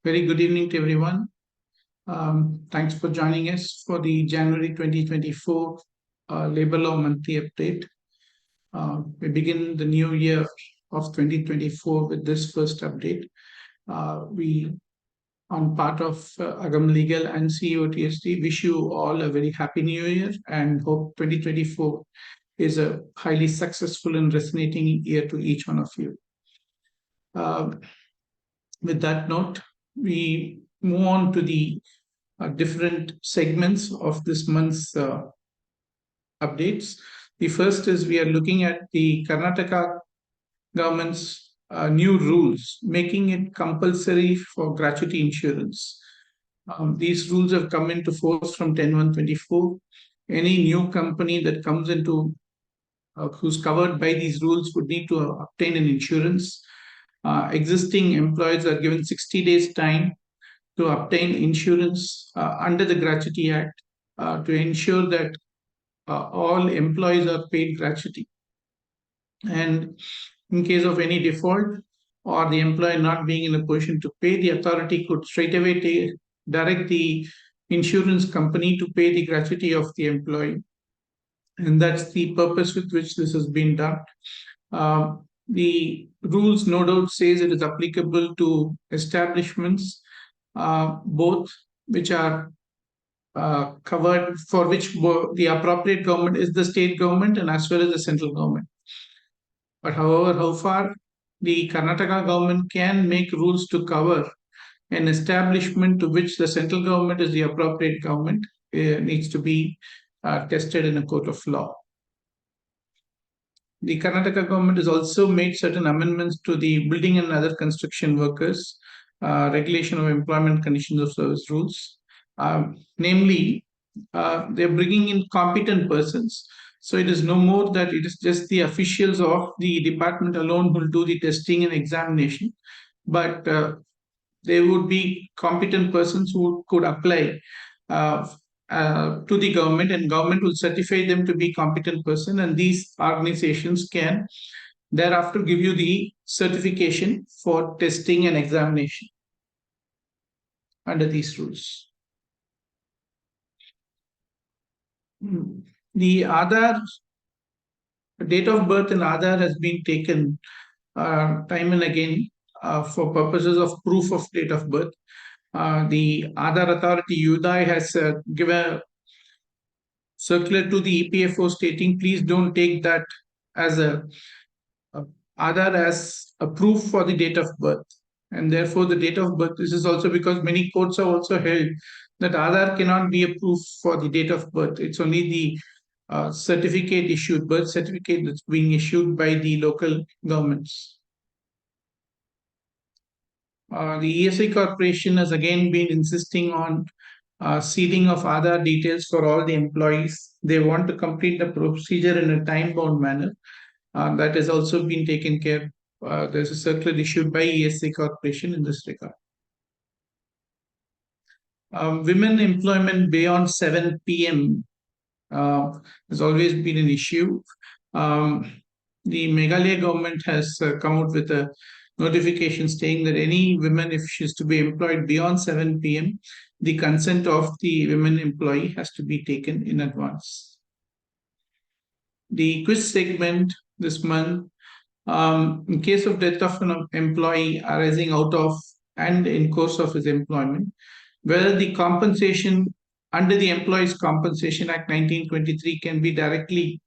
Very good evening to everyone. Thanks for joining us for the January 2024 Labourlaw monthly update. We begin the new year of 2024 with this first update. We, on part of Agam Legal and CEOTSG, wish you all a very happy new year and hope 2024 is a highly successful and resonating year to each one of you. With that note, we move on to the different segments of this month's updates. The first is we are looking at the Karnataka government's new rules, making it compulsory for gratuity insurance. These rules have come into force from 10/1/24. Any new company that comes into who's covered by these rules would need to obtain an insurance. Existing employees are given 60 days time to obtain insurance under the Gratuity Act to ensure that all employees are paid gratuity. And in case of any default or the employee not being in a position to pay, the authority could straight away direct the insurance company to pay the gratuity of the employee. And that's the purpose with which this has been done. The rules no doubt says it is applicable to establishments both which are covered, for which the appropriate government is the state government and as well as the central government. But however, how far the Karnataka government can make rules to cover an establishment to which the central government is the appropriate government needs to be tested in a court of law. The Karnataka government has also made certain amendments to the building and other construction workers regulation of employment conditions of service rules. Namely, they're bringing in competent persons. So it is no more that it is just the officials of the department alone who will do the testing and examination, but there would be competent persons who could apply to the government, and government will certify them to be competent person, and these organizations can thereafter give you the certification for testing and examination under these rules. The Aadhaar, date of birth in Aadhaar has been taken time and again for purposes of proof of date of birth. The Aadhaar authority, UDAI, has given a circular to the EPFO stating, please don't take that as Aadhaar as a proof for the date of birth. And therefore, the date of birth, this is also because many courts have also held that Aadhaar cannot be a proof for the date of birth. It's only the certificate issued, birth certificate that's being issued by the local governments. The ESI Corporation has again been insisting on seeding of Aadhaar details for all the employees. They want to complete the procedure in a time-bound manner. That has also been taken care of. There's a circular issued by ESI Corporation in this regard. Women employment beyond 7 p.m. Has always been an issue. The Meghalaya government has come out with a notification stating that any woman, if she is to be employed beyond 7 p.m., the consent of the women employee has to be taken in advance. The quiz segment this month, in case of death of an employee arising out of and in course of his employment, whether the compensation under the Employees Compensation Act 1923 can be directly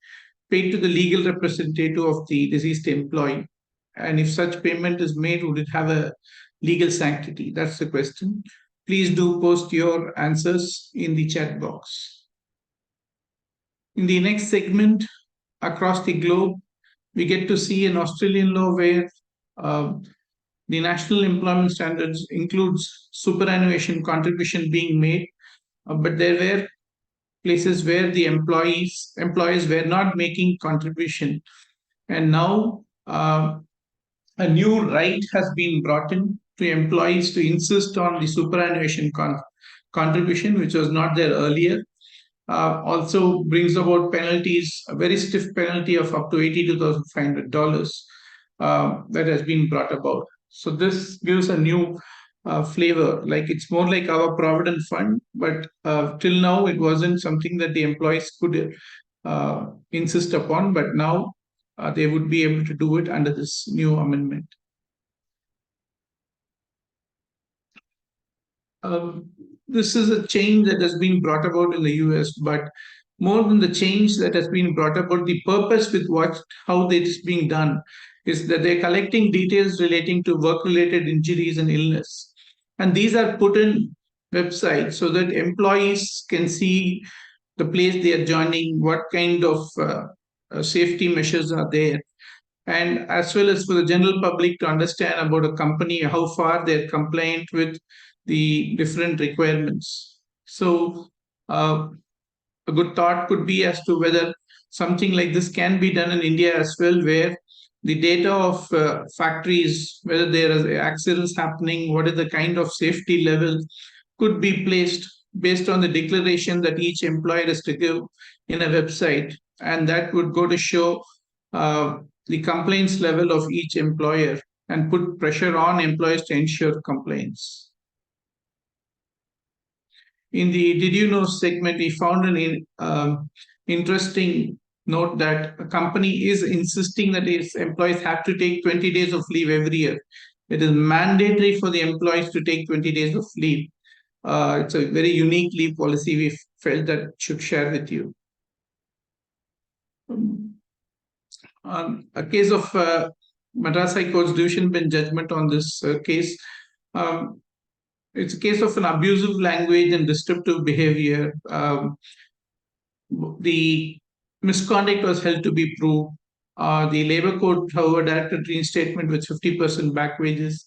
paid to the legal representative of the deceased employee. And if such payment is made, would it have a legal sanctity? That's the question. Please do post your answers in the chat box. In the next segment, across the globe, we get to see an Australian law where the national employment standards includes superannuation contribution being made, but there were places where the employees were not making contribution, and now a new right has been brought in to employees to insist on the superannuation contribution, which was not there earlier. Also brings about penalties, a very stiff penalty of up to $82,500 that has been brought about. So this gives a new flavor. Like it's more like our provident fund, but till now it wasn't something that the employees could insist upon. But now they would be able to do it under this new amendment. Um, this is a change that has been brought about in the US, but more than the change that has been brought about, the purpose with what how it is being done is that they're collecting details relating to work-related injuries and illness, and these are put in websites so that employees can see the place they are joining, what kind of safety measures are there, and as well as for the general public to understand about a company, how far they're compliant with the different requirements. So, a good thought could be as to whether something like this can be done in India as well, where the data of factories, whether there are accidents happening, what is the kind of safety level, could be placed based on the declaration that each employer has to give in a website, and that would go to show the complaints level of each employer and put pressure on employers to ensure compliance. In the Did You Know segment, we found an interesting note that a company is insisting that its employees have to take 20 days of leave every year. It is mandatory for the employees to take 20 days of leave. It's a very unique leave policy we felt that should share with you. A case of Madras High Court's division bench judgment on this case. It's a case of an abusive language and disruptive behavior. The misconduct was held to be proved. The Labour Court, however, directed reinstatement with 50% back wages.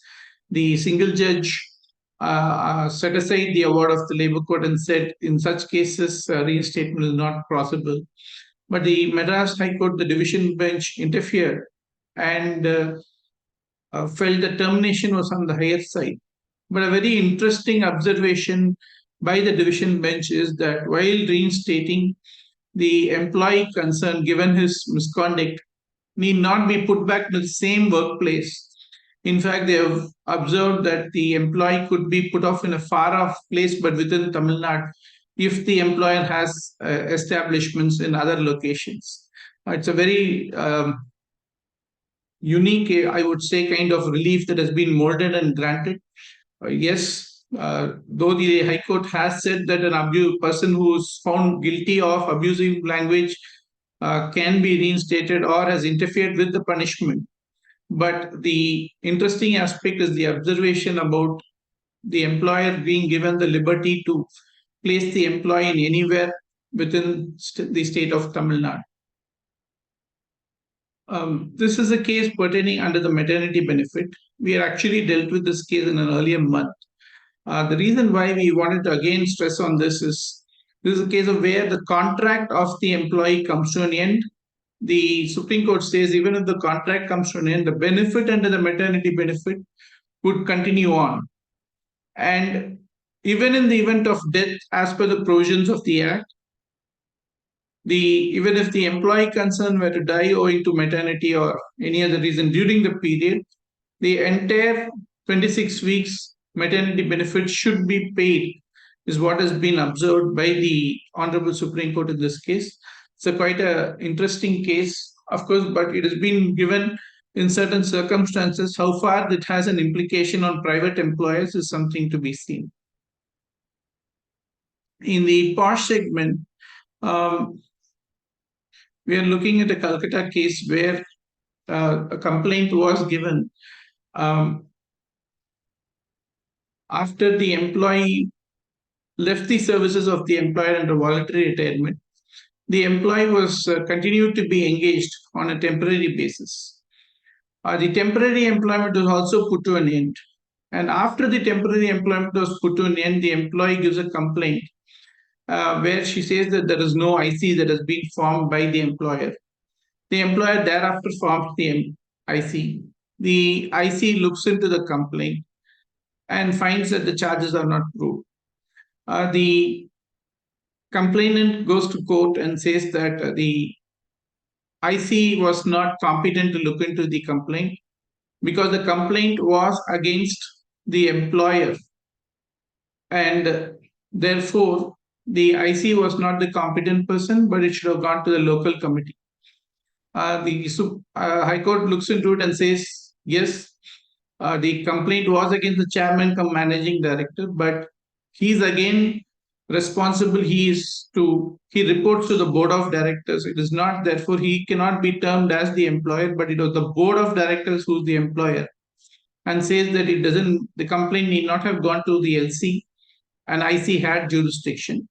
The single judge set aside the award of the Labour Court and said in such cases, reinstatement is not possible. But the Madras High Court, the division bench, interfered and felt the termination was on the higher side. But a very interesting observation by the division bench is that while reinstating, the employee concerned, given his misconduct, need not be put back to the same workplace. In fact, they have observed that the employee could be put off in a far off place, but within Tamil Nadu, if the employer has establishments in other locations. It's a very unique, I would say, kind of relief that has been molded and granted. Yes, though the High Court has said that an person who is found guilty of abusive language can be reinstated or has interfered with the punishment. But the interesting aspect is the observation about the employer being given the liberty to place the employee in anywhere within the state of Tamil Nadu. This is a case pertaining under the maternity benefit. We had actually dealt with this case in an earlier month. The reason why we wanted to again stress on this is a case of where the contract of the employee comes to an end. The Supreme Court says even if the contract comes to an end, the benefit under the maternity benefit would continue on. And even in the event of death, as per the provisions of the Act, even if the employee concerned were to die owing to maternity or any other reason during the period, the entire 26 weeks maternity benefit should be paid, is what has been observed by the Honorable Supreme Court in this case. It's quite an interesting case, of course, but it has been given in certain circumstances. How far it has an implication on private employers is something to be seen. In the POSH segment, we are looking at a Calcutta case where a complaint was given after the employee left the services of the employer under voluntary retirement. The employee was continued to be engaged on a temporary basis. The temporary employment was also put to an end. And after the temporary employment was put to an end, the employee gives a complaint where she says that there is no IC that has been formed by the employer. The employer thereafter forms the IC. The IC looks into the complaint and finds that the charges are not proved. The complainant goes to court and says that the IC was not competent to look into the complaint because the complaint was against the employer, and therefore the IC was not the competent person, but it should have gone to the local committee. The High Court looks into it and says, yes, the complaint was against the chairman come managing director, but he's again responsible. He reports to the board of directors. It is not, therefore, he cannot be termed as the employer, but it was the board of directors who's the employer, and says that the complaint need not have gone to the LC, and IC had jurisdiction.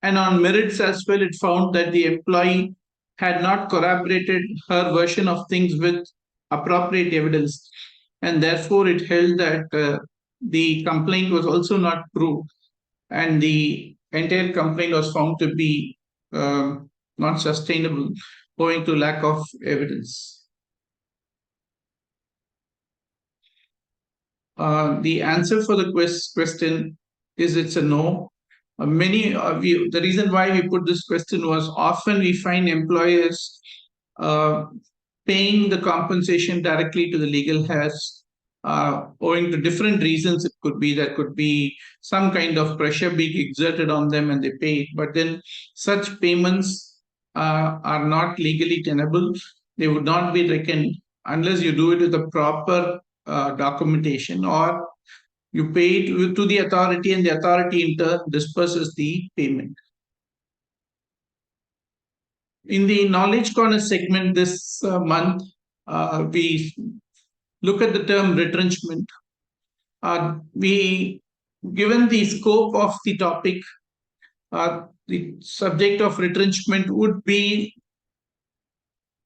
And on merits as well, it found that the employee had not corroborated her version of things with appropriate evidence. And therefore, it held that the complaint was also not proved. And the entire complaint was found to be not sustainable owing to lack of evidence. The answer for the question is it's a no. The reason why we put this question was often we find employers paying the compensation directly to the legal heirs owing to different reasons. There could be some kind of pressure being exerted on them and they pay it, but then such payments are not legally tenable. They would not be reckoned unless you do it with the proper documentation, or you pay it to the authority and the authority in turn disperses the payment. In the Knowledge Corner segment this month, we look at the term retrenchment. Given the scope of the topic, the subject of retrenchment would be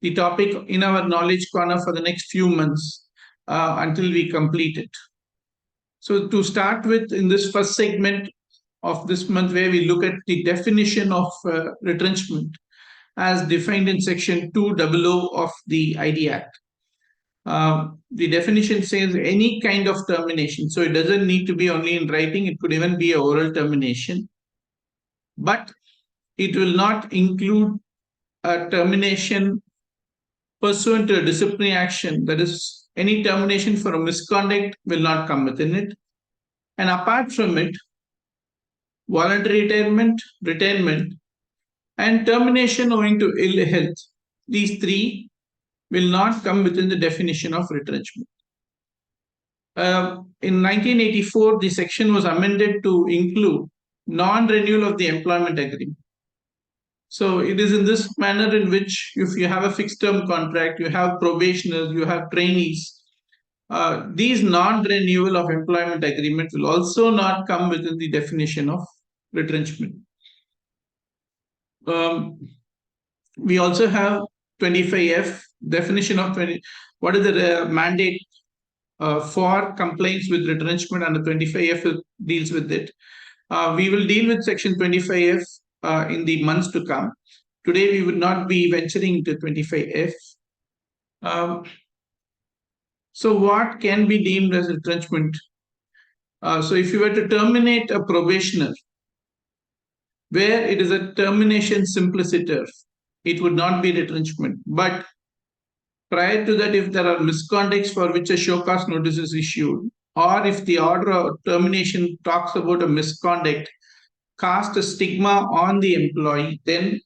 the topic in our Knowledge Corner for the next few months until we complete it. So to start with, in this first segment of this month, where we look at the definition of retrenchment as defined in section 200 of the ID Act. The definition says any kind of termination. So it doesn't need to be only in writing. It could even be an oral termination. But it will not include a termination pursuant to a disciplinary action. That is, any termination for a misconduct will not come within it. And apart from it, voluntary retirement, and termination owing to ill health, these three will not come within the definition of retrenchment. In 1984, the section was amended to include non-renewal of the employment agreement. So it is in this manner in which, if you have a fixed term contract, you have probationers, you have trainees, these non-renewal of employment agreement will also not come within the definition of retrenchment. We also have 25F, definition of what is the mandate for complaints with retrenchment, and the 25F deals with it. We will deal with section 25F in the months to come. Today, we would not be venturing into 25F. So what can be deemed as retrenchment? So if you were to terminate a probationer, where it is a termination simpliciter, it would not be retrenchment. But prior to that, if there are misconducts for which a show cause notice is issued, or if the order of termination talks about a misconduct, cast a stigma on the employee, then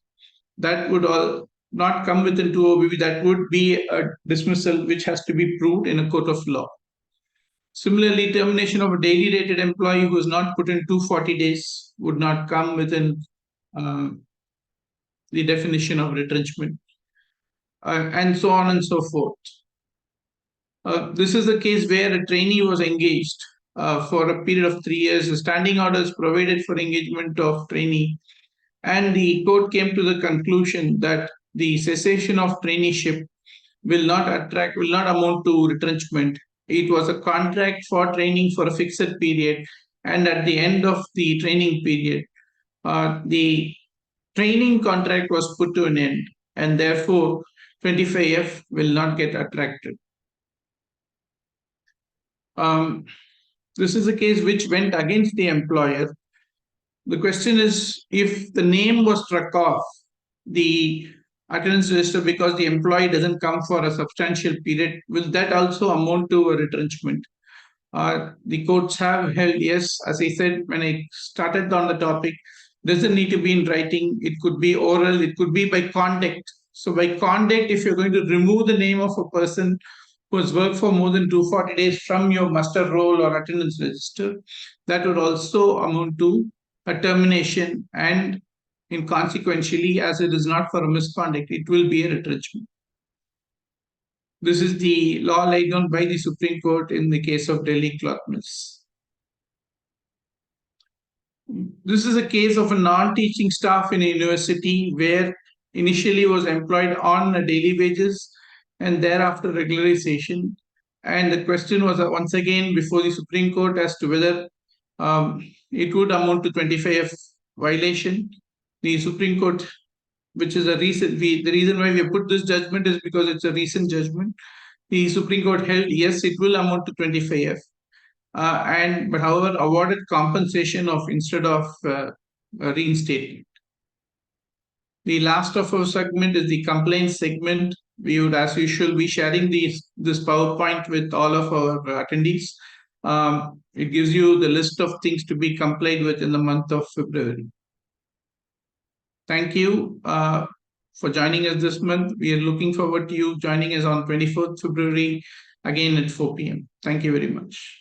that would all not come within 2OBB. That would be a dismissal which has to be proved in a court of law. Similarly, termination of a daily rated employee who is not put in 240 days would not come within the definition of retrenchment, and so on and so forth. This is a case where a trainee was engaged for a period of 3 years. A standing order is provided for engagement of trainee, and the court came to the conclusion that the cessation of traineeship will not amount to retrenchment. It was a contract for training for a fixed period, and at the end of the training period, the training contract was put to an end, and therefore 25F will not get attracted. This is a case which went against the employer. The question is, if the name was struck off the attendance register because the employee doesn't come for a substantial period, will that also amount to a retrenchment? The courts have held, yes, as I said when I started on the topic, doesn't need to be in writing. It could be oral, it could be by conduct. So, by conduct, if you're going to remove the name of a person who has worked for more than 240 days from your muster roll or attendance register, that would also amount to a termination, and inconsequentially, as it is not for a misconduct, it will be a retrenchment. This is the law laid down by the Supreme Court in the case of Delhi cloth mills. This is a case of a non-teaching staff in a university where initially was employed on a daily wages and thereafter regularization. And the question was once again before the Supreme Court as to whether it would amount to 25F violation. The Supreme Court, which is a recent, the reason why we have put this judgment is because it's a recent judgment. The Supreme Court held, yes, it will amount to 25F. But however, awarded compensation of instead of reinstatement. The last of our segment is the complaints segment. We would, as usual, be sharing this PowerPoint with all of our attendees. It gives you the list of things to be complied with in the month of February. Thank you for joining us this month. We are looking forward to you joining us on 24th February, again at 4 p.m. Thank you very much.